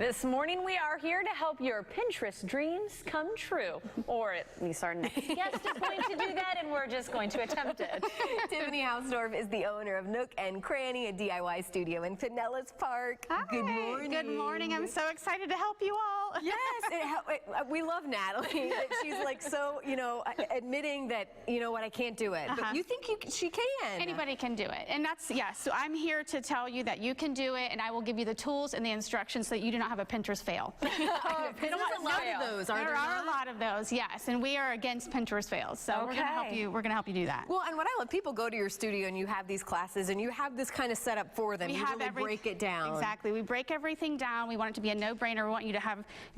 This morning we are here to help your Pinterest dreams come true. Or at least our next guest is going to do that, and we're just going to attempt it. Tiffany Hausdorff is the owner of Nook and Cranny, a DIY studio in Pinellas Park. Hi. Good morning. Good morning. I'm so excited to help you all. Yes, we love Natalie. She's like so, admitting that, you know what, I can't do it. But you think she can. Anybody can do it. And that's, yes, so I'm here to tell you that you can do it, and I will give you the tools and the instructions so that you do not have a Pinterest fail. There's a lot of those, aren't there? There are a lot of those, yes, and we are against Pinterest fails, so we're gonna help you do that. Well, and what I love, people go to your studio and you have these classes and you have this kind of setup for them. You really break it down. Exactly. We break everything down. We want it to be a no-brainer. We want you to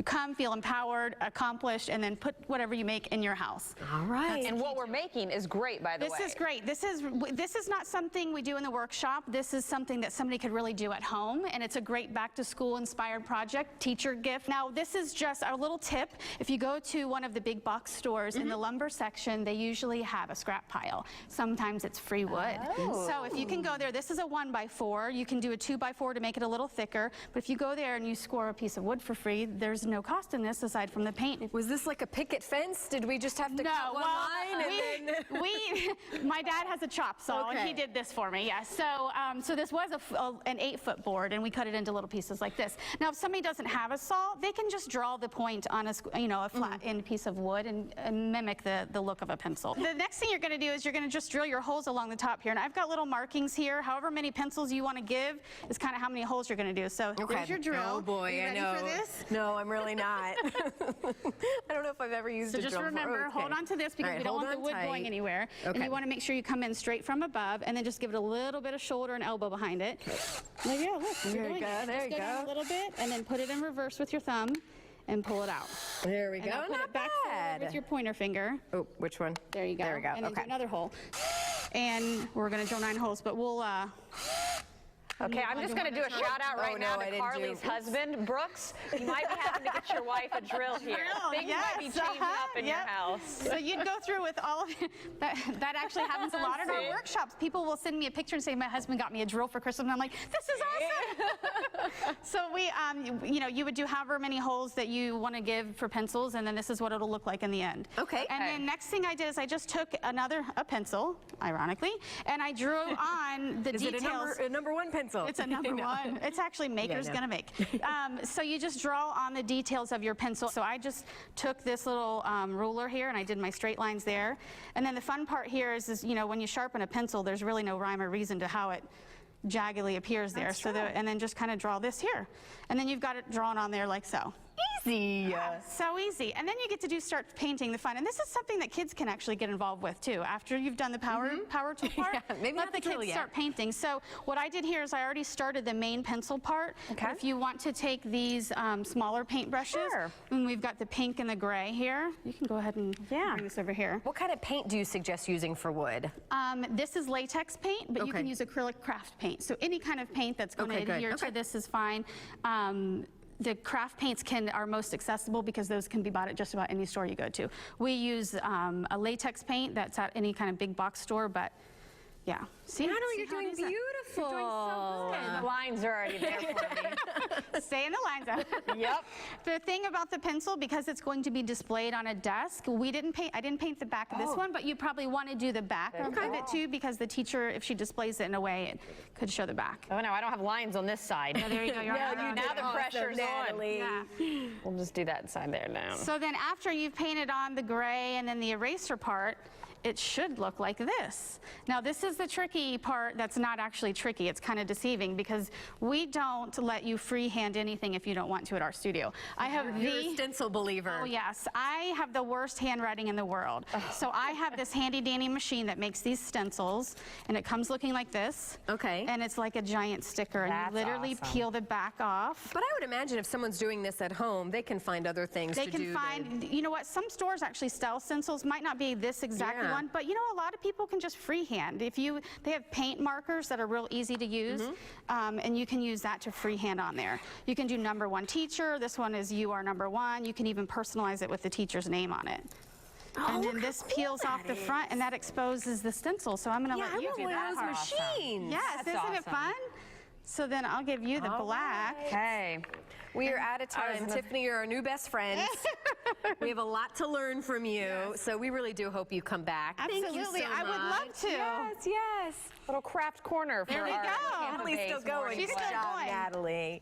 come, feel empowered, accomplished, and then put whatever you make in your house. All right. And what we're making is great, by the way. This is great. This is not something we do in the workshop. This is something that somebody could really do at home, and it's a great back-to-school inspired project, teacher gift. Now, this is just our little tip. If you go to one of the big box stores in the lumber section, they usually have a scrap pile. Sometimes it's free wood. Oh. So if you can go there, this is a 1x4. You can do a 2x4 to make it a little thicker. But if you go there and you score a piece of wood for free, there's no cost in this aside from the paint. Was this like a picket fence? Did we just have to cut one line? My dad has a chop saw, and he did this for me. Yeah. So this was an 8-foot board, and we cut it into little pieces like this. Now, if somebody doesn't have a saw, they can just draw the point on a flat end piece of wood and mimic the look of a pencil. The next thing you're going to do is you're going to just drill your holes along the top here, and I've got little markings here. However many pencils you want to give is kind of how many holes you're going to do. So here's your drill. Oh boy, I know. Ready for this? No, I'm really not. I don't know if I've ever used a drill. So just remember, hold on to this because we don't want the wood going anywhere. And you want to make sure you come in straight from above, and then just give it a little bit of shoulder and elbow behind it. There you go. Look, there you go. There you go. Down a little bit, and then put it in reverse with your thumb and pull it out. There we go. And put it back forward with your pointer finger. Oh, which one? There you go. There we go. And then do another hole. And we're going to drill 9 holes, but we'll okay, I'm just going to do a shout out right now to Carly's husband, Brooks. You might be having to get your wife a drill here. Things might be changing up in your house. So you'd go through with all of it. That actually happens a lot in our workshops. People will send me a picture and say, my husband got me a drill for Christmas. And I'm like, this is awesome. So you would do however many holes that you want to give for pencils, and then this is what it'll look like in the end. Okay. And then next thing I did is I just took a pencil, ironically, and I drew on the details. Is it a number 1 pencil? It's a number 1. It's actually maker's gonna make. So you just draw on the details of your pencil. So I just took this little ruler here and I did my straight lines there. And then the fun part here is when you sharpen a pencil, there's really no rhyme or reason to how it jaggedly appears there. And then just kind of draw this here. And then you've got it drawn on there like so. Easy. Yeah, so easy. And then you get to start painting the fun. And this is something that kids can actually get involved with too. After you've done the power tool part, maybe let the kids start painting. So what I did here is I already started the main pencil part. Okay. If you want to take these smaller paint brushes, and we've got the pink and the gray here, you can go ahead and bring this over here. What kind of paint do you suggest using for wood? This is latex paint, but you can use acrylic craft paint. So any kind of paint that's going to adhere to this is fine. The craft paints are most accessible because those can be bought at just about any store you go to. We use a latex paint that's at any kind of big box store, but yeah. See, you're doing beautiful. You're doing so good. The lines are already there for me. Stay in the lines. Yep. The thing about the pencil, because it's going to be displayed on a desk, I didn't paint the back of this one, but you probably want to do the back of it too, because the teacher, if she displays it in a way, it could show the back. Oh no, I don't have lines on this side. Oh, there you go. Now the pressure's on. Yeah. We'll just do that inside there now. So then after you've painted on the gray and then the eraser part, it should look like this. Now this is the tricky part that's not actually tricky. It's kind of deceiving because we don't let you freehand anything if you don't want to at our studio. You're a stencil believer. Oh yes, I have the worst handwriting in the world. So I have this handy dandy machine that makes these stencils, and it comes looking like this. Okay. And it's like a giant sticker, and you literally peel the back off. But I would imagine if someone's doing this at home, they can find other things to do. They can find, you know what, some stores actually sell stencils, might not be this exact one, but a lot of people can just freehand. They have paint markers that are real easy to use, and you can use that to freehand on there. You can do number 1 teacher. This one is you are number 1. You can even personalize it with the teacher's name on it. And then this peels off the front, and that exposes the stencil. So I'm going to let you do that. One of those machines. Yes, isn't it fun? So then I'll give you the black. Okay. We are out of time. Tiffany, you're our new best friend. We have a lot to learn from you, so we really do hope you come back. Absolutely. Thank you so I would much. love to. Yes, yes. Little craft corner for There we our go. Tampa Natalie's Bay's still going. morning She's Good still job, going. Natalie.